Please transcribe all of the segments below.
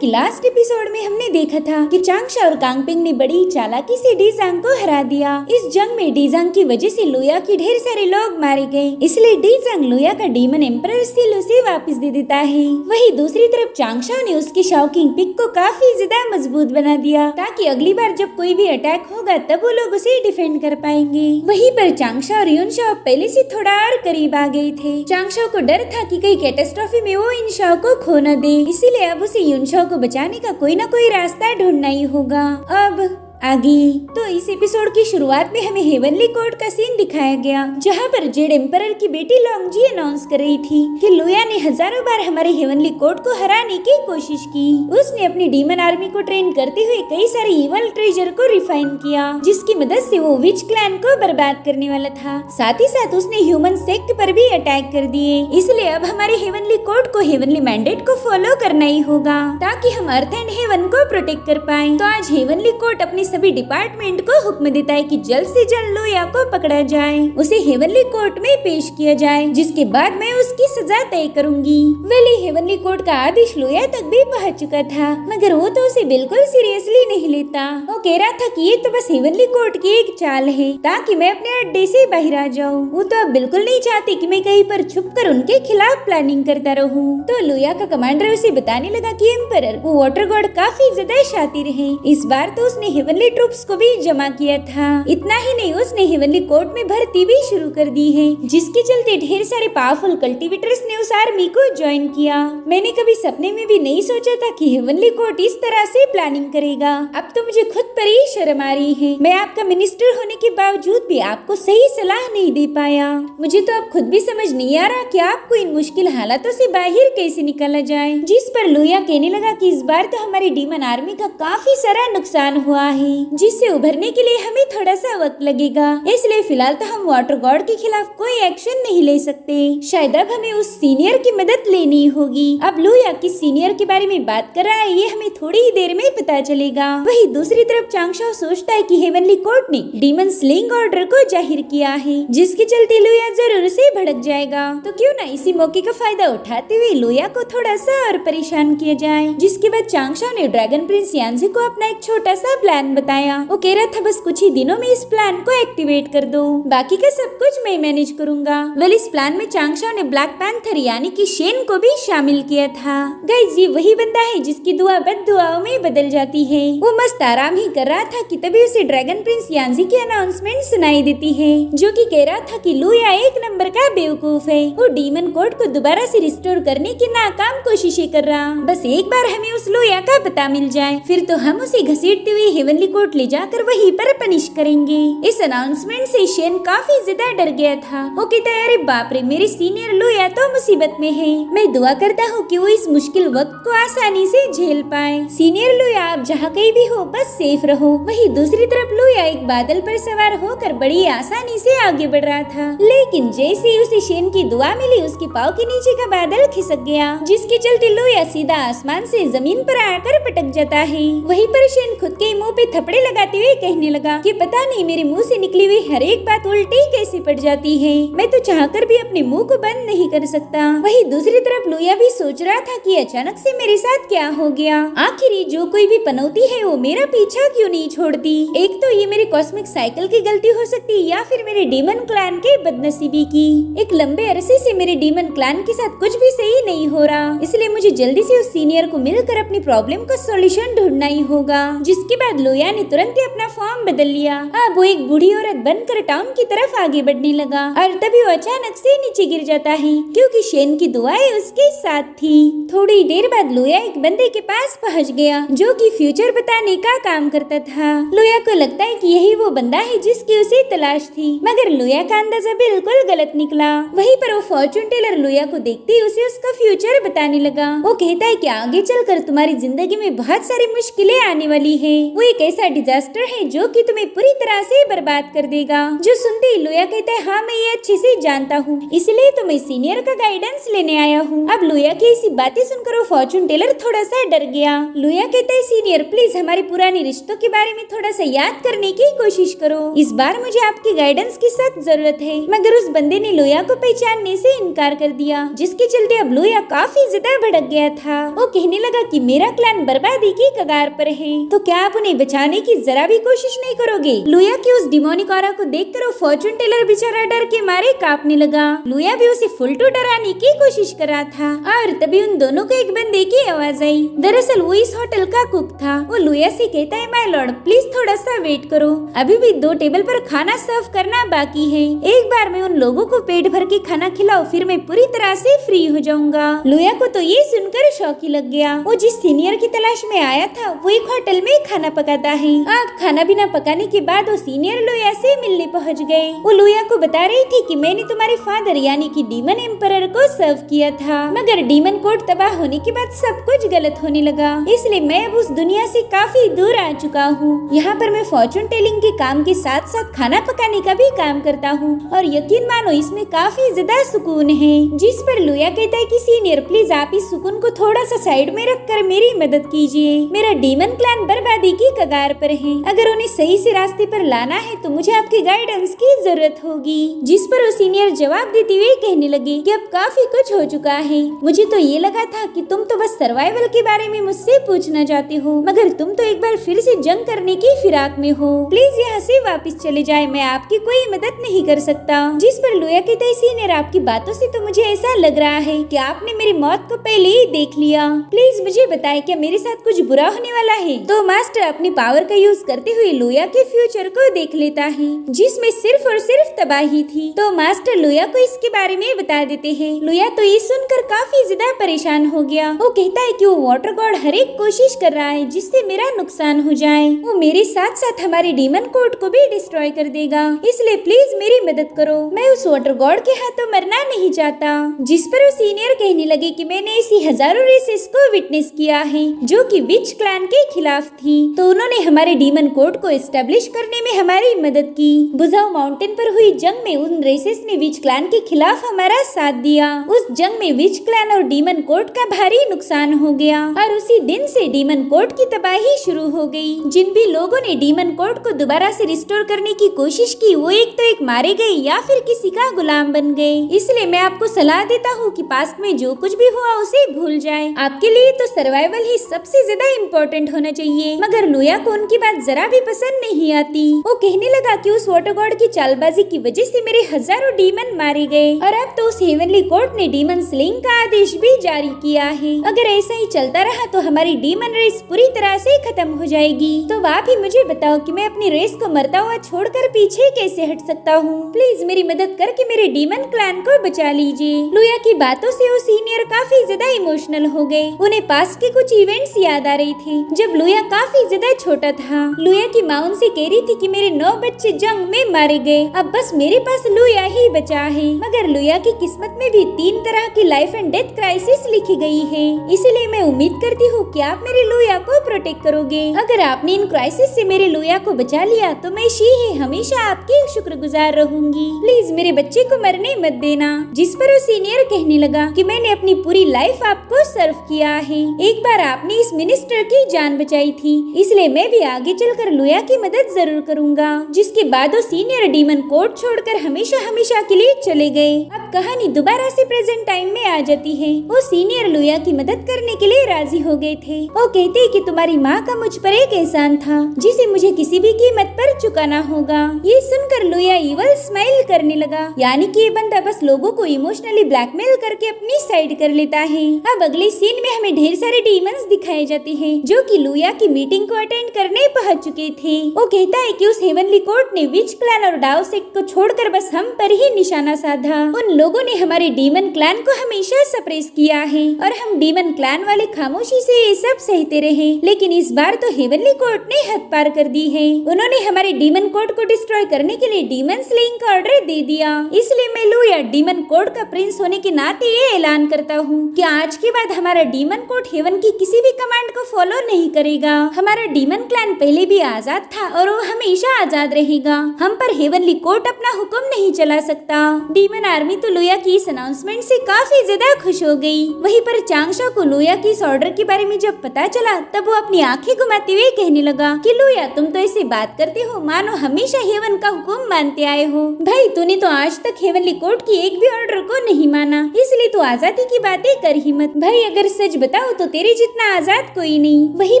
कि last episode में हमने देखा था कि चांगशा और कांगपिंग ने बड़ी चालाकी से डीजांग को हरा दिया। इस जंग में डीजांग की वजह से लोया के ढेर सारे लोग मारे गए, इसलिए डीजांग लोया का डीमन एम्परर स्टिल उसे वापस दे देता है। वहीं दूसरी तरफ चांगशा ने उसके शाओकिंग पिक को काफी ज्यादा मजबूत बना दिया ताकि अगली बार जब कोई भी अटैक होगा तब वो लोग उसे डिफेंड कर पाएंगे। वहीं पर चांगशा और युनशाओ पहले से थोड़ा और करीब आ गए थे। चांगशा को डर था कि कहीं कैटास्ट्रॉफी में वो युनशाओ को खो न दे, इसीलिए अब उसे युनशाओ को बचाने का कोई ना कोई रास्ता ढूंढना ही होगा। अब आगे तो इस एपिसोड की शुरुआत में हमें हेवनली कोर्ट का सीन दिखाया गया, जहाँ पर जेड एम्परर की बेटी लोंगजी अनाउंस कर रही थी कि लोया ने हजारों बार हमारे हेवनली कोर्ट को हराने की कोशिश की। उसने अपनी डीमन आर्मी को ट्रेन करते हुए कई सारे इवल ट्रेजर को रिफाइन किया, जिसकी मदद से वो विच क्लैन को बर्बाद करने वाला था। साथ ही साथ उसने ह्यूमन सेक्ट पर भी अटैक कर दिए, इसलिए अब हमारे हेवनली कोर्ट को हेवनली मैंडेट को फॉलो करना ही होगा ताकि हम अर्थ एंड हेवन को प्रोटेक्ट कर पाए। तो आज हेवनली कोर्ट अपनी सभी डिपार्टमेंट को हुक्म देता है कि जल्द से जल्द लोया को पकड़ा जाए, उसे हेवनली कोर्ट में पेश किया जाए, जिसके बाद मैं उसकी सजा तय करूंगी। वेली हेवनली कोर्ट का आदेश लोया तक भी पहुंच चुका था, मगर वो तो उसे बिल्कुल सीरियसली नहीं लेता। वो कह रहा था कि ये तो बस हेवनली कोर्ट की एक चाल है ताकि मैं अपने अड्डे से बाहर आ जाऊँ। वो तो अब बिल्कुल नहीं चाहती कि मैं कहीं पर छुप कर उनके खिलाफ प्लानिंग करता रहूँ। तो लोया का कमांडर उसे बताने लगा कि एम्परर वो वाटर गॉड काफी ज्यादा शातिर है। इस बार तो उसने हेवनली ट्रूप्स को भी जमा किया था। इतना ही नहीं, उसने हेवनली कोर्ट में भर्ती भी शुरू कर दी है, जिसके चलते ढेर सारे पावरफुल कल्टिवेटर्स ने उस आर्मी को ज्वाइन किया। मैंने कभी सपने में भी नहीं सोचा था कि हेवनली कोर्ट इस तरह से प्लानिंग करेगा। अब तो मुझे खुद पर ही शर्म आ रही है। मैं आपका मिनिस्टर होने के बावजूद भी आपको सही सलाह नहीं दे पाया। मुझे तो अब खुद भी समझ नहीं आ रहा कि आपको इन मुश्किल हालातों से बाहर कैसे निकाला जाए। जिस पर लोया कहने लगा कि इस बार तो हमारी डीमन आर्मी का काफी सारा नुकसान हुआ है, जिससे उभरने के लिए हमें थोड़ा सा वक्त लगेगा, इसलिए फिलहाल तो हम वाटर गॉड के खिलाफ कोई एक्शन नहीं ले सकते। शायद अब हमें उस सीनियर की मदद लेनी होगी। अब लोया किस सीनियर के बारे में बात कर रहा है ये हमें थोड़ी ही देर में पता चलेगा। वहीं दूसरी तरफ चांगशा सोचता है कि हेवनली कोर्ट ने डीमन स्लेइंग ऑर्डर को जाहिर किया है, जिसके चलते लोया जरूर से भड़क जाएगा। तो क्यों ना इसी मौके का फायदा उठाते हुए लोया को थोड़ा सा और परेशान किया जाए। जिसके बाद चांगशा ने ड्रैगन प्रिंस यांजी को अपना एक छोटा सा प्लान बताया। वो कह रहा था बस कुछ ही दिनों में इस प्लान को एक्टिवेट कर दो, बाकी का सब कुछ मैं मैनेज करूंगा। वेल इस प्लान में चांगशा ने ब्लैक पैंथर यानी कि शेन को भी शामिल किया था। गाइस ये वही बंदा है जिसकी दुआ बद दुआओं में बदल जाती है। वो मस्त आराम ही कर रहा था कि तभी उसे ड्रैगन प्रिंस यांजी की अनाउंसमेंट सुनाई देती है, जो कि कह रहा था कि लोया एक नंबर का बेवकूफ है। वो डीमन कोर्ट को दोबारा से रिस्टोर करने की नाकाम कोशिशें कर रहा। बस एक बार हमें उस लोया का पता मिल जाए, फिर तो हम उसे घसीटते हुए हेवनली कोर्ट ले जाकर वहीं पर पनिश करेंगे। इस अनाउंसमेंट से शेन काफी ज्यादा डर गया था। वो कहता है अरे बाप रे, मेरे सीनियर लोया तो मुसीबत में है। मैं दुआ करता हूँ कि वो इस मुश्किल वक्त को आसानी से झेल पाए। सीनियर लोया आप जहाँ कहीं भी हो बस सेफ रहो। वहीं दूसरी तरफ लोया एक बादल पर सवार होकर बड़ी आसानी से आगे बढ़ रहा था, लेकिन जैसे ही उसे शेन की दुआ मिली उसके पाँव के नीचे का बादल खिसक गया, जिसके चलते लोया सीधा आसमान से जमीन पर आकर पटक जाता है। वहीं पर शेन खुद के मुँह पे थपड़े लगाते हुए कहने लगा कि पता नहीं मेरे मुंह से निकली हुई हर एक बात उल्टी कैसे पड़ जाती है। मैं तो चाहकर भी अपने मुंह को बंद नहीं कर सकता। वहीं दूसरी तरफ लोया भी सोच रहा था कि अचानक से मेरे साथ क्या हो गया। आखिर जो कोई भी पनौती है वो मेरा पीछा क्यों नहीं छोड़ती। एक तो ये मेरे कॉस्मिक साइकिल की गलती हो सकती है या फिर मेरे डीमन क्लैन के बदनसीबी की। एक लंबे अरसे से मेरे डीमन क्लैन के साथ कुछ भी सही नहीं हो रहा, इसलिए मुझे जल्दी से उस सीनियर को मिलकर अपनी प्रॉब्लम का सॉल्यूशन ढूंढना ही होगा। जिसके बाद लोया ने तुरंत ही अपना फॉर्म बदल लिया। अब वो एक बूढ़ी औरत बनकर टाउन की तरफ आगे बढ़ने लगा और तभी वो अचानक से नीचे गिर जाता है, क्योंकि शेन की दुआएं उसके साथ थी। थोड़ी देर बाद लोया एक बंदे के पास पहुंच गया, जो कि फ्यूचर बताने का काम करता था। लोया को लगता है कि यही वो बंदा है जिसकी उसे तलाश थी, मगर लोया का अंदाजा बिल्कुल गलत निकला। वहीं पर वो फॉर्चून टेलर लोया को देखते ही उसे उसका फ्यूचर बताने लगा। वो कहता है कि आगे चलकर तुम्हारी जिंदगी में बहुत सारी मुश्किलें आने वाली है। वो एक ऐसा डिजास्टर है जो कि तुम्हें पूरी तरह से बर्बाद कर देगा। जो सुनते ही लुया कहता है हाँ मैं ये अच्छे से जानता हूँ, इसलिए तो मैं सीनियर का गाइडेंस लेने आया हूँ। अब लुया की ऐसी बातें सुनकर वो फॉर्चून टेलर थोड़ा सा डर गया। लुया कहता है सीनियर प्लीज हमारे पुराने रिश्तों के बारे में थोड़ा सा याद करने की कोशिश करो, इस बार मुझे आपकी गाइडेंस की सख्त जरूरत है। मगर उस बंदे ने लुया को पहचानने से इनकार कर दिया, जिसके चलते अब लुया काफी ज्यादा भड़क गया था। वो कहने लगा कि मेरा क्लैन बर्बादी की कगार पर है, तो क्या आप उन्हें बचाने की जरा भी कोशिश नहीं करोगे? लुया की उस डिमोनिक ऑरा को देखकर वो फॉर्चून टेलर बेचारा डर के मारे कांपने लगा। लुया भी उसे फुल टू डराने की कोशिश कर रहा था और तभी उन दोनों को एक बंदे की आवाज आई। दरअसल वो इस होटल का कुक था। वो लुया से कहता है माय लॉर्ड प्लीज थोड़ा सा वेट करो, अभी भी 2 टेबल पर खाना सर्व करना बाकी है। एक बार मैं उन लोगों को पेट भर के खाना खिलाओ, फिर मैं पूरी तरह से फ्री हो जाऊंगा। लुया को तो ये सुनकर शौक ही लग गया। वो जिस सीनियर की तलाश में आया था वो एक होटल में खाना पकाता है। अब खाना बिना पकाने के बाद वो सीनियर लुया से मिलने पहुंच गए। वो लुया को बता रही थी कि मैंने तुम्हारे फादर यानी कि डीमन एम्परर को सर्व किया था, मगर डीमन कोड तबाह होने के बाद सब कुछ गलत होने लगा, इसलिए मैं अब उस दुनिया से काफी दूर आ चुका हूँ। यहाँ पर मैं फॉर्चून टेलिंग के काम के साथ साथ खाना पकाने का भी काम करता हूँ और यकीन मानो इसमें काफी ज्यादा सुकून है। जिस पर लुया कहता है कि सीनियर प्लीज आप इस सुकून को थोड़ा सा साइड में रखकर मेरी मदद कीजिए, मेरा डीमन क्लैन बर्बादी की कगार पर है, अगर उन्हें सही से रास्ते पर लाना है तो मुझे आपके गाइडेंस की जरूरत होगी। जिस पर वो सीनियर जवाब देते हुए कहने लगे कि अब काफी कुछ हो चुका है, मुझे तो ये लगा था कि तुम तो बस सर्वाइवल के बारे में मुझसे पूछना चाहते हो, मगर तुम तो एक बार फिर से जंग करने की फिराक में हो, प्लीज यहाँ से वापस चले जाए, मैं आपकी कोई मदद नहीं कर सकता। जिस पर लुया कहता है सीनियर आपकी बातों से तो मुझे ऐसा लग रहा है कि आपने मेरी मौत को पहले ही देख लिया, प्लीज मुझे बताएं क्या मेरे साथ कुछ बुरा होने वाला है? तो मास्टर अपनी पावर का यूज करते हुए लुया के फ्यूचर को देख लेता है जिसमें सिर्फ और सिर्फ तबाही थी। तो मास्टर लुया को इसके बारे में बता देते हैं। लुया तो ये सुनकर काफी ज्यादा परेशान हो गया। वो कहता है कि वो वाटर गॉड हर एक कोशिश कर रहा है जिससे मेरा नुकसान हो जाए, वो मेरे साथ साथ हमारे डीमन कोड को भी डिस्ट्रॉय कर देगा, इसलिए प्लीज मेरी मदद करो, मैं उस वाटर गॉड के हाथों मरना नहीं चाहता। जिस पर वो सीनियर कहने लगे कि मैंने ऐसी हजारों रेसेस को विटनेस किया है जो कि विच क्लैन के खिलाफ थी, तो उन्होंने हमारे डीमन कोड को एस्टेब्लिश करने में हमारी मदद की। बुझाऊ माउंटेन पर हुई जंग में उन रेसेस ने विच क्लैन के खिलाफ हमारा साथ दिया। उस जंग में विच क्लैन और डीमन कोड का भारी नुकसान हो गया और उसी दिन से डीमन कोड की तबाही शुरू हो गई। जिन भी लोगों ने डीमन कोड को दोबारा से रिस्टोर करने की कोशिश की वो एक तो एक मारे गए या फिर किसी का गुलाम बन गए। इसलिए मैं आपको सलाह देता हूँ कि पास्ट में जो कुछ भी हुआ उसे भूल जाए, आपके लिए तो सर्वाइवल ही सबसे ज्यादा इम्पोर्टेंट होना चाहिए। मगर लुया को उनकी बात जरा भी पसंद नहीं आती। वो कहने लगा कि उस वाटर गॉड की चालबाजी की वजह से मेरे हजारों डीमन मारे गए और अब तो उस हेवनली कोर्ट ने डीमन स्लेइंग का आदेश भी जारी किया है। अगर ऐसा ही चलता रहा तो हमारी डीमन रेस पूरी तरह से खत्म हो जाएगी। तो आप ही मुझे बताओ कि मैं अपनी रेस को मरता हुआ छोड़कर पीछे कैसे हट सकता हूँ? प्लीज मेरी मदद करके मेरे डीमन क्लैन को बचा लीजिए। लुया की बातों से वो सीनियर काफी ज्यादा इमोशनल हो गए। उन्हें पास के कुछ इवेंट्स याद आ रही थी जब लुया काफी ज्यादा छोटा था। लुया की माँ उनसे कह रही थी कि मेरे 9 बच्चे जंग में मारे गए, अब बस मेरे पास लुया ही बचा है। मगर लुया की किस्मत में भी 3 तरह की लाइफ एंड डेथ क्राइसिस लिखी गई है, इसलिए मैं उम्मीद करती हूँ कि आप मेरे लुया को प्रोटेक्ट करोगे। अगर आपने इन क्राइसिस से मेरे लुया को बचा लिया तो मैं ही हमेशा आपकी शुक्रगुजार रहूंगी। प्लीज मेरे बच्चे को मरने मत देना। जिस पर वो सीनियर कहने लगा कि मैंने अपनी पूरी लाइफ आपको सर्व किया है, एक बार आपने इस मिनिस्टर की जान बचाई थी, इसलिए मैं भी आगे चलकर लुया की मदद जरूर करूंगा। जिसके बाद वो सीनियर डीमन कोर्ट छोड़कर हमेशा हमेशा के लिए चले गए। अब कहानी दोबारा से प्रेजेंट टाइम में आ जाती है। वो सीनियर लुया की मदद करने के लिए राजी हो गए थे। वो कहते कि तुम्हारी माँ का मुझ पर एक एहसान था जिसे मुझे किसी भी कीमत पर चुकाना होगा। ये सुनकर लुया इवल स्माइल करने लगा, यानी कि ये बंदा बस लोगों को इमोशनली ब्लैकमेल करके अपनी साइड कर लेता है। अब अगले सीन में हमें ढेर सारे डीमंस दिखाए जाते हैं जो कि लुया की मीटिंग को अटेंड करने पहुंच चुके थे। वो कहता है कि उस हेवनली कोर्ट ने विच क्लैन और डाओ सेक्ट को छोड़कर बस हम पर ही निशाना साधा। उन लोगों ने हमारे डीमन क्लैन को हमेशा सप्रेस किया है और हम डीमन क्लैन वाले खामोशी से ये सब सहते रहे, लेकिन इस बार तो हेवनली कोर्ट ने हद पार कर दी है। उन्होंने हमारे डीमन कोर्ट को डिस्ट्रॉय करने के लिए डीमन स्लेइंग का ऑर्डर दे दिया। इसलिए मैं लुया डीमन कोर्ट का प्रिंस होने के नाते ये ऐलान करता हूँ कि आज के बाद हमारा डीमन कोर्ट हेवन की किसी भी कमांड को फॉलो नहीं करेगा। हमारा डीमन डीमन क्लैन पहले भी आजाद था और वो हमेशा आजाद रहेगा। हम पर हेवनली कोर्ट अपना हुक्म नहीं चला सकता। डीमन आर्मी तो लोया की इस अनाउंसमेंट से काफी ज्यादा खुश हो गई। वहीं पर चांगशा को लोया की इस ऑर्डर के बारे में जब पता चला तब वो अपनी आंखें घुमाते हुए कहने लगा कि लोया तुम तो ऐसे बात करते हो मानो हमेशा हेवन का हुक्म मानते आए हो। भाई तूने तो आज तक हेवनली कोर्ट की एक भी ऑर्डर को नहीं माना, इसलिए तू आजादी की बातें कर ही मत। भाई अगर सच बताओ तो तेरे जितना आजाद कोई नहीं। वहीं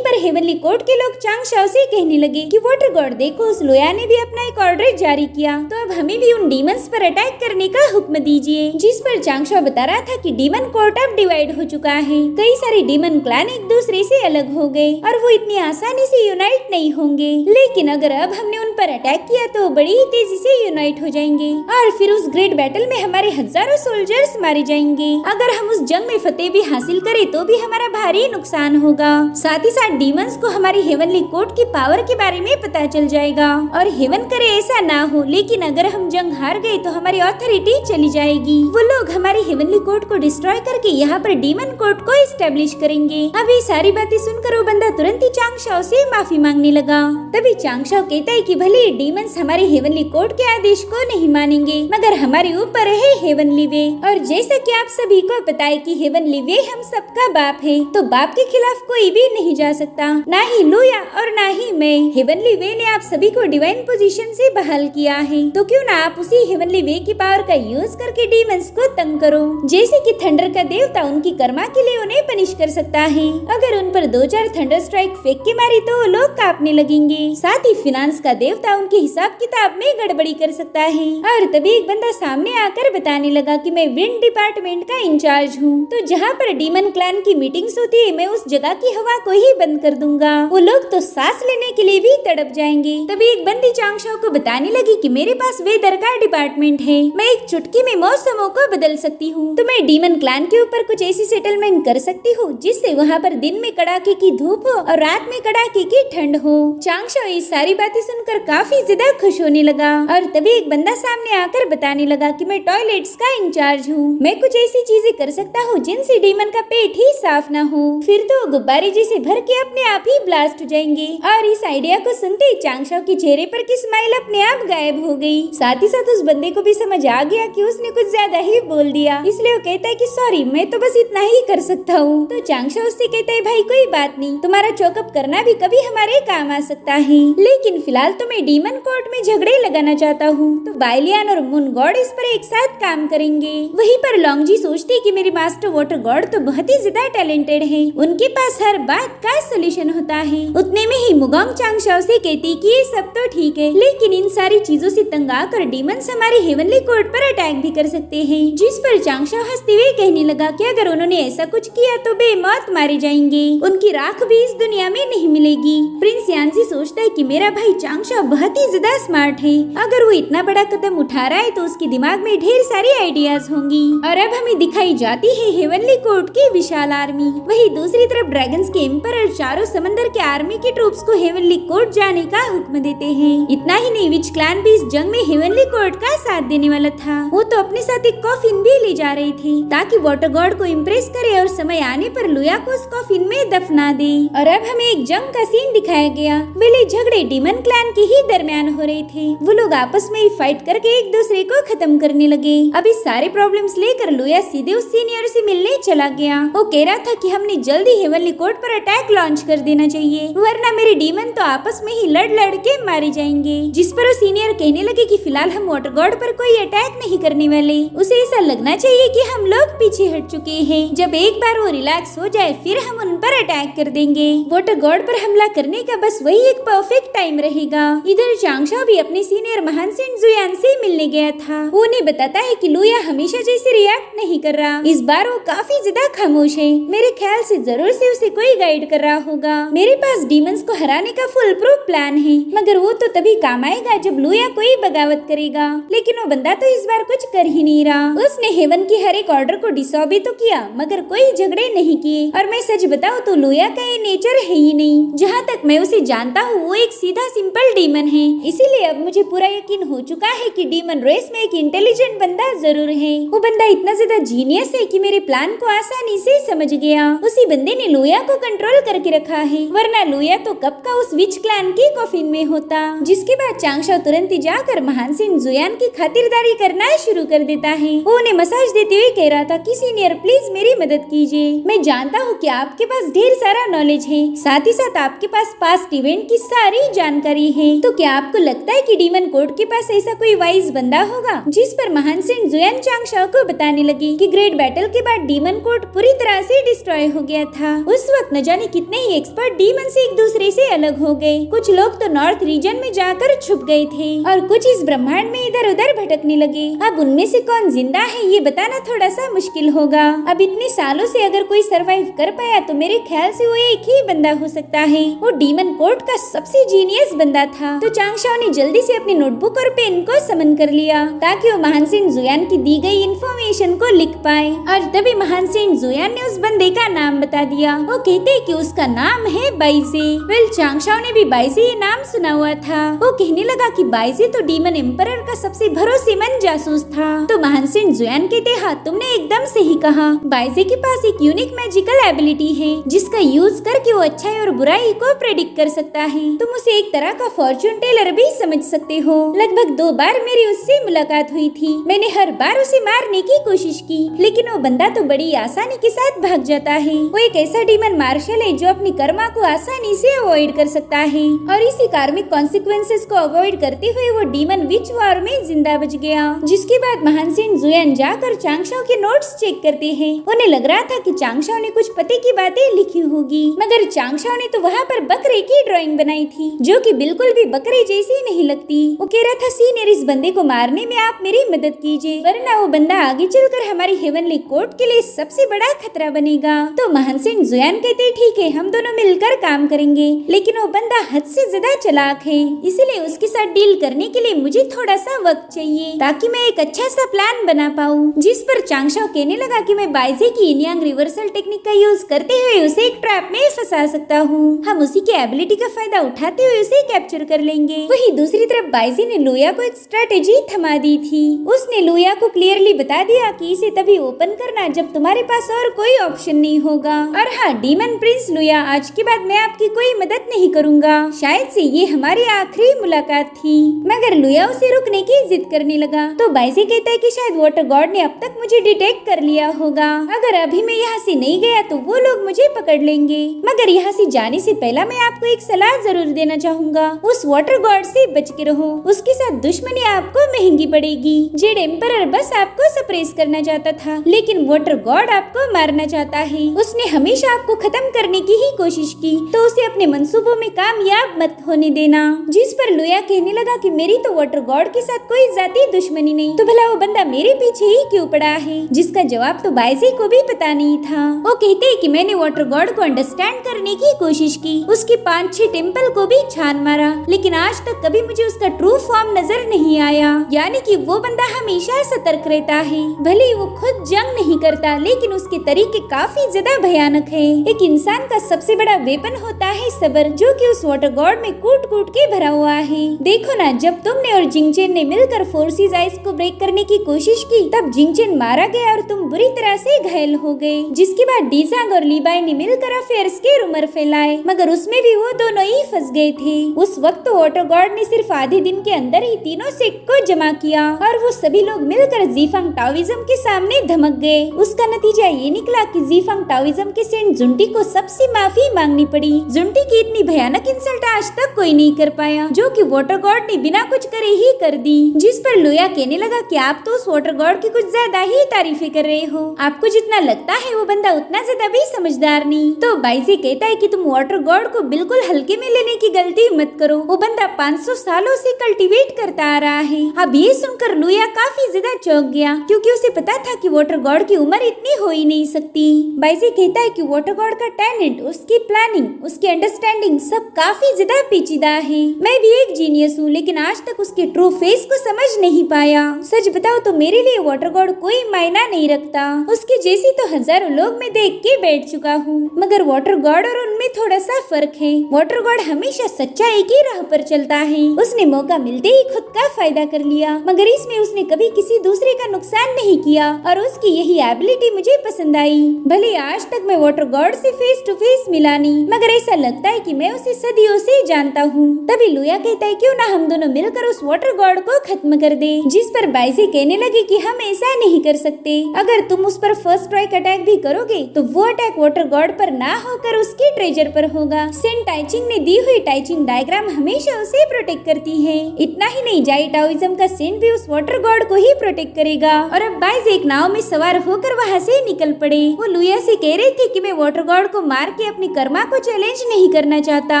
पर हेवनली कोर्ट के लोग चांगशा से कहने लगे कि वाटर गॉड देखो उस लोया ने भी अपना एक ऑर्डर जारी किया, तो अब हमें भी उन डीमंस पर अटैक करने का हुक्म दीजिए। जिस पर चांगशा बता रहा था कि डीमन कोर्ट अब डिवाइड हो चुका है। कई सारे डीमन क्लैन एक दूसरे से अलग हो गए और वो इतनी आसानी से यूनाइट नहीं होंगे, लेकिन अगर अब हमने उन पर अटैक किया तो बड़ी ही तेजी से यूनाइट हो जाएंगे और फिर उस ग्रेट बैटल में हमारे हजारों सोल्जर्स मारे जाएंगे। अगर हम उस जंग में फतेह भी हासिल करें तो भी हमारा भारी नुकसान होगा। साथ ही साथ डीमंस को हमारी हेवनली कोर्ट की पावर के बारे में पता चल जाएगा और हेवन करे ऐसा ना हो, लेकिन अगर हम जंग हार गए तो हमारी ऑथोरिटी चली जाएगी। वो लोग हमारी हेवनली कोर्ट को डिस्ट्रॉय करके यहाँ पर डीमन कोर्ट को एस्टेब्लिश करेंगे। अब ये सारी बातें सुनकर वो बंदा तुरंत ही चांगशाओ से माफी मांगने लगा। तभी चांगशाओ कहता है कि भले डीमंस हमारे हेवनली कोर्ट के आदेश को नहीं मानेंगे, मगर हमारे ऊपर है हेवनली वे। और जैसा कि आप सभी को पता है कि हेवनली वे हम सबका बाप है, तो बाप के खिलाफ कोई भी नहीं जा सकता, ना ही लोया और ना ही मैं। हेवनली वे ने आप सभी को डिवाइन पोजीशन से बहाल किया है, तो क्यों ना आप उसी हेवनली वे की पावर का यूज करके डीमंस को तंग करो। जैसे कि थंडर का देवता उनकी कर्मा के लिए उन्हें पनिश कर सकता है। अगर उन पर 2-4 थंडर स्ट्राइक फेंक के मारी तो वो लोग कांपने लगेंगे। साथ ही फिनांस का देवता उनके हिसाब किताब में गड़बड़ी कर सकता है। और तभी एक बंदा सामने आकर बताने लगा कि मैं विंड डिपार्टमेंट का इंचार्ज हूँ, तो जहाँ पर डीमन क्लैन की मीटिंग्स होती है मैं उस जगह की हवा को ही बंद कर दूंगा। वो लोग तो सांस लेने के लिए भी तड़प जाएंगे। तभी एक बंदी चांगशाओ को बताने लगी कि मेरे पास वेदर का डिपार्टमेंट है, मैं एक चुटकी में मौसमों को बदल सकती हूँ, तो मैं डीमन क्लैन के ऊपर कुछ ऐसी सेटलमेंट कर सकती हूँ जिससे वहाँ पर दिन में कड़ाके की धूप हो और रात में कड़ाके की ठंड हो। चांगशाओ ये सारी बातें सुनकर काफी ज्यादा खुश होने लगा और तभी एक बंदा सामने आकर बताने लगा कि मैं टॉयलेट्स का इंचार्ज हूँ, मैं कुछ ऐसी चीजें कर सकता हूँ जिनसे डीमन का पेट ही साफ ना हो, फिर तो गुब्बारे जैसे भर के अपने आप ही ब्लास्ट हो जाएंगे। और इस आइडिया को सुनते ही चांगशाओ के चेहरे पर की स्माइल अपने आप गायब हो गई। साथ ही साथ उस बंदे को भी समझ आ गया कि उसने कुछ ज्यादा ही बोल दिया, इसलिए वो कहता है कि सॉरी मैं तो बस इतना ही कर सकता हूँ। तो चांगशाओ उससे कहता है भाई कोई बात नहीं, तुम्हारा चौकअप करना भी कभी हमारे काम आ सकता है, लेकिन फिलहाल तो मैं डीमन कोर्ट में झगड़े लगाना चाहता हूँ, तो बाइलियन और मून गॉड इस पर एक साथ काम करेंगे। वहीं पर लॉन्गजी सोचती है कि मेरी मास्टर वाटर गॉड तो बहुत ही ज्यादा टैलेंटेड है, उनके पास हर बात का सोल्यूशन होता है। उतने में ही मुगोंग चांगशाओ से कहती कि ये सब तो ठीक है, लेकिन इन सारी चीजों से तंग आकर डीमंस हमारे हेवनली कोर्ट पर अटैक भी कर सकते हैं। जिस पर चांगशाओ हंसते हुए कहने लगा कि अगर उन्होंने ऐसा कुछ किया तो बेमौत मारे जाएंगे, उनकी राख भी इस दुनिया में नहीं मिलेगी। प्रिंस यांसी सोचता है कि मेरा भाई चांगशाओ बहुत ही ज्यादा स्मार्ट है, अगर वो इतना बड़ा कदम उठा रहा है तो उसके दिमाग में ढेर सारी आइडियाज होंगी। और अब हमें दिखाई जाती है हेवनली कोर्ट की विशाल आर्मी। वही दूसरी तरफ ड्रैगन्स के एम्परर चारों समंदर के आर्मी के ट्रूप्स को हेवनली कोर्ट जाने का हुक्म देते हैं। इतना ही नहीं, विच क्लैन भी इस जंग में हेवनली कोर्ट का साथ देने वाला था। वो तो अपने साथ एक कॉफिन भी ले जा रही थी ताकि वाटर गॉड को इम्प्रेस करे और समय आने पर लोया को उस कॉफिन में दफना दे। और अब हमें एक जंग का सीन दिखाया गया। वेले झगड़े डीमन क्लैन के ही दरमियान हो रहे थे। वो लोग आपस में ही फाइट करके एक दूसरे को खत्म करने लगे। अब इस सारे प्रॉब्लम्स लेकर लोया सीधे उस सीनियर से मिलने चला गया। वो कह रहा था कि हमने जल्दी हेवनली कोर्ट पर अटैक लॉन्च कर देना चाहिए, वरना मेरे डीमन तो आपस में ही लड़ के मारे जाएंगे। जिस पर वो सीनियर कहने लगे कि फिलहाल हम वाटर गॉड पर कोई अटैक नहीं करने वाले, उसे ऐसा लगना चाहिए कि हम लोग पीछे हट चुके हैं। जब एक बार वो रिलैक्स हो जाए फिर हम उन पर अटैक कर देंगे। वाटर गॉड पर हमला करने का बस वही एक परफेक्ट टाइम रहेगा। इधर चांगशाओ भी अपने सीनियर महान सेंट जुयान से मिलने गया था। वो उन्हें बताता है कि लोया हमेशा जैसे रिएक्ट नहीं कर रहा, इस बार वो काफी ज्यादा खामोश है। मेरे ख्याल से जरूर से उसे कोई गाइड कर रहा होगा। मेरे पास डीमंस को हराने का फुल प्रूफ प्लान है, मगर वो तो तभी काम आएगा जब लोया कोई बगावत करेगा। लेकिन वो बंदा तो इस बार कुछ कर ही नहीं रहा। उसने हेवन की हर एक ऑर्डर को डिसऑबे तो किया, मगर कोई झगड़े नहीं किए। और मैं सच बताऊं तो लोया का ये नेचर है ही नहीं। जहाँ तक मैं उसे जानता हूँ वो एक सीधा सिंपल डीमन है। इसीलिए अब मुझे पूरा यकीन हो चुका है कि डीमन रेस में एक इंटेलिजेंट बंदा जरूर है। वो बंदा इतना ज्यादा जीनियस है कि मेरे प्लान को आसानी से समझ गया। उसी बंदे ने लोया को कंट्रोल करके रखा है, वरना लोया गया तो कब का उस विच क्लैन के कॉफिन में होता। जिसके बाद चांगशाओ तुरंत ही जाकर महान सिंह जुयान की खातिरदारी करना शुरू कर देता है। वो उन्हें मसाज देते हुए कह रहा था कि सीनियर प्लीज मेरी मदद कीजिए। मैं जानता हूँ कि आपके पास ढेर सारा नॉलेज है, साथ ही साथ आपके पास पास्ट इवेंट की सारी जानकारी है। तो क्या आपको लगता है कि डीमन कोर्ट के पास ऐसा कोई वाइज बंदा होगा? जिस पर महान सिंह जुयान चांगशाओ को बताने लगी कि ग्रेट बैटल के बाद डीमन कोर्ट पूरी तरह से डिस्ट्रॉय हो गया था। उस वक्त न जाने कितने ही एक्सपर्ट डीमन से एक दूसरे से अलग हो गए। कुछ लोग तो नॉर्थ रीजन में जाकर छुप गए थे और कुछ इस ब्रह्मांड में इधर उधर भटकने लगे। अब उनमें से कौन जिंदा है ये बताना थोड़ा सा मुश्किल होगा। अब इतने सालों से अगर कोई सरवाइव कर पाया तो मेरे ख्याल से वो एक ही बंदा हो सकता है। वो डीमन कोर्ट का सबसे जीनियस बंदा था। तो चांगशाओ ने जल्दी से अपनी नोटबुक और पेन को समन कर लिया ताकि वो महान सिंह जुयान की दी गई इन्फॉर्मेशन को लिख पाए। और तभी महान सिंह जुयान ने उस बंदे का नाम बता दिया। वो कहते कि उसका नाम है बाइजे। वेल चांगशाओ ने भी बाइजे ये नाम सुना हुआ था। वो कहने लगा कि बाइजे तो डीमन एम्परर का सबसे भरोसेमंद जासूस था। तो महान सिंह जुयान कहते हाँ तुमने एकदम सही कहा। बाइजे के पास एक यूनिक मैजिकल एबिलिटी है जिसका यूज करके वो अच्छाई और बुराई को प्रेडिक्ट कर सकता है। तुम उसे एक तरह का फॉर्चून टेलर भी समझ सकते हो। लगभग 2 बार मेरी उससे मुलाकात हुई थी। मैंने हर बार उसे मारने की कोशिश की लेकिन वो बंदा तो बड़ी आसानी के साथ भाग जाता है। वो एक ऐसा डीमन मार्शल है जो अपनी कर्मा को आसानी से अवॉइड कर सकता है और इसी कार्मिक कॉन्सिक्वेंसेस को अवॉइड करते हुए वो डीमन विच वॉर में जिंदा बच गया। जिसके बाद महान सिंह जुयान जाकर चांगशाओ के नोट्स चेक करते हैं। उन्हें लग रहा था कि चांगशाओ ने कुछ पते की बातें लिखी होगी, मगर चांगशाओ ने तो वहाँ पर बकरे की ड्राइंग बनाई थी जो कि बिल्कुल भी बकरे जैसी नहीं लगती। वो कह रहा था सीनियर इस बंदे को मारने में आप मेरी मदद कीजिए वरना वो बंदा आगे चलकर हमारी हेवनली कोर्ट के लिए सबसे बड़ा खतरा बनेगा। तो महान सिंह जुयान कहते ठीक है हम दोनों मिलकर काम करेंगे, लेकिन वो बंदा हद से ज्यादा चालाक है इसलिए उसके साथ डील करने के लिए मुझे थोड़ा सा वक्त चाहिए ताकि मैं एक अच्छा सा प्लान बना पाऊँ। जिस पर चांगशाओ कहने लगा कि मैं बाइजे की इनयांग रिवर्सल टेक्निक का यूज करते हुए उसे एक ट्रैप में फंसा सकता हूँ। हम उसी के एबिलिटी का फायदा उठाते हुए उसे कैप्चर कर लेंगे। वही दूसरी तरफ बाइजे ने लुया को एक स्ट्रेटेजी थमा दी थी। उसने लुया को क्लियरली बता दिया कि इसे तभी ओपन करना जब तुम्हारे पास और कोई ऑप्शन नहीं होगा। और हाँ डीमन प्रिंस लुया आज के बाद मैं आपकी कोई मदद नहीं करूँगा। शायद से ये हमारी आखिरी मुलाकात थी। मगर लुया उसे रुकने की जिद करने लगा। तो बाइजे कहता है कि शायद वाटर गॉड ने अब तक मुझे डिटेक्ट कर लिया होगा। अगर अभी मैं यहाँ से नहीं गया तो वो लोग मुझे पकड़ लेंगे। मगर यहाँ से जाने से पहले मैं आपको एक सलाह जरूर देना चाहूँगा। उस वाटर गॉड से बच के रहो, उसके साथ दुश्मनी आपको महंगी पड़ेगी। जेड एम्परर बस आपको सप्रेस करना चाहता था लेकिन वाटर गॉड आपको मारना चाहता है। उसने हमेशा आपको खत्म करने की ही कोशिश की, तो उसे अपने मंसूबों में कामयाब मत होने देना। जिस पर लुया कहने लगा कि मेरी तो वाटर गॉड के साथ कोई जाती दुश्मनी नहीं, तो भला वो बंदा मेरे पीछे ही क्यों पड़ा है? जिसका जवाब तो बाइजे को भी पता नहीं था। वो कहते हैं कि मैंने वाटर गॉड को अंडरस्टैंड करने की कोशिश की, उसके 5-6 टेम्पल को भी छान मारा, लेकिन आज तक कभी मुझे उसका ट्रू फॉर्म नजर नहीं आया। यानी कि वो बंदा हमेशा सतर्क रहता है। भले ही वो खुद जंग नहीं करता लेकिन उसके तरीके काफी ज्यादा भयानक है। एक इंसान का सबसे बड़ा वेपन होता है सब्र, जो कि उस वाटर गॉड में कूट कूट के भरा हुआ है। देखो ना, जब तुमने और जिंगचेन ने मिलकर फोर्सिस आइस को ब्रेक करने की कोशिश की तब जिंगचेन मारा गया और तुम बुरी तरह से घायल हो गए। जिसके बाद डीजांग और लीबाई ने मिलकर अफेयर्स के रूमर फैलाए, मगर उसमें भी वो दोनों ही फंस गए थे। उस वक्त तो वाटर गॉड ने सिर्फ आधे दिन के अंदर ही तीनों सेक्ट को जमा किया और वो सभी लोग मिलकर जीफांग टाओइज्म के सामने धमक गए। उसका नतीजा ये निकला कि जीफांग टाओइज्म के सेंट जुंटी को सबसे माफी मांगनी पड़ी। जुंटी की इतनी भयानक इंसल्ट आज तक कोई नहीं कर पाया, जो कि वाटर गॉड ने बिना कुछ करे ही कर दी। जिस पर लुया कहने लगा कि आप तो उस वाटर गॉड की कुछ ज्यादा ही तारीफें कर रहे हो, आपको जितना लगता है वो बंदा उतना ज्यादा भी समझदार नहीं। तो बाइजे कहता है कि तुम वाटर गॉड को बिल्कुल हल्के में लेने की गलती मत करो, वो बंदा 500 सालों से कल्टीवेट करता आ रहा है। अब ये सुनकर लुया काफी ज्यादा चौंक गया, क्योंकि उसे पता था कि वाटर गॉड की उम्र इतनी हो ही नहीं सकती। बाइजे कहता है कि वाटर गॉड का टैलेंट, उसकी प्लानिंग, उसकी अंडरस्टैंडिंग सब काफी ज्यादा पेचीदा है। मैं भी एक जीनियस हूँ, लेकिन आज तक उसके ट्रू फेस को समझ नहीं पाया। सच बताओ तो मेरे लिए वाटर गॉड कोई मायना नहीं रखता, उसके जैसी तो हजारों लोग मैं देख के बैठ चुका हूँ, मगर वाटर गॉड और उनमें थोड़ा सा फर्क है। वाटर गॉड हमेशा सच्चाई की राह पर चलता है। उसने मौका मिलते ही खुद का फायदा कर लिया, मगर इसमें उसने कभी किसी दूसरे का नुकसान नहीं किया और उसकी यही एबिलिटी मुझे पसंद आई। भले आज तक मैं वाटर गॉड से फेस टू फेस मिला नहीं, मगर ऐसा लगता है कि मैं उसे सदियों से जानता हूँ। तभी लुया कहता है क्यों ना हम दोनों मिलकर उस वाटर गॉड को खत्म कर दे, जिस पर बाइजी कहने लगे कि हम ऐसा नहीं कर सकते। अगर तुम उस पर फर्स्ट स्ट्राइक अटैक भी करोगे तो वो अटैक वाटर गॉड पर ना होकर उसके ट्रेजर पर होगा। सेंट टाइचिंग ने दी हुई टाइचिंग डायग्राम हमेशा उसे प्रोटेक्ट करती है। इतना ही नहीं, जाई टाओइज्म का सेंट भी उस वाटर गॉड को ही प्रोटेक्ट करेगा। और अब बाइजी एक नाव में सवार होकर वहाँ से निकल पड़े। वो लुया से कह रहे थे कि मैं वाटर गॉड को मार के अपनी कर्मा को चैलेंज नहीं करना चाहता।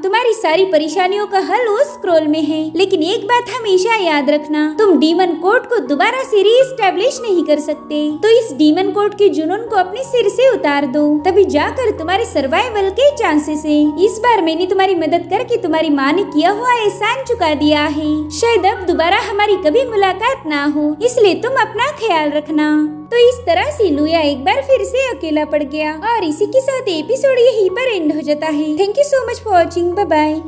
तुम्हारी सारी परेशानियों का हल उस स्क्रॉल में है, लेकिन एक बात हमेशा याद रखना, तुम डीमन कोड को दोबारा से रीएस्टैब्लिश नहीं कर सकते। तो इस डीमन कोड के जुनून को अपने सिर से उतार दो, तभी जाकर तुम्हारे सर्वाइवल के चांसेस है। इस बार मैंने तुम्हारी मदद करके तुम्हारी माँ ने किया हुआ एहसान चुका दिया है। शायद अब दोबारा हमारी कभी मुलाकात ना हो, इसलिए तुम अपना ख्याल रखना। तो इस तरह से लुया एक बार फिर से अकेला पड़ गया और इसी के साथ एपिसोड यहीं पर एंड हो जाता है। Thank you so much for watching. Bye bye.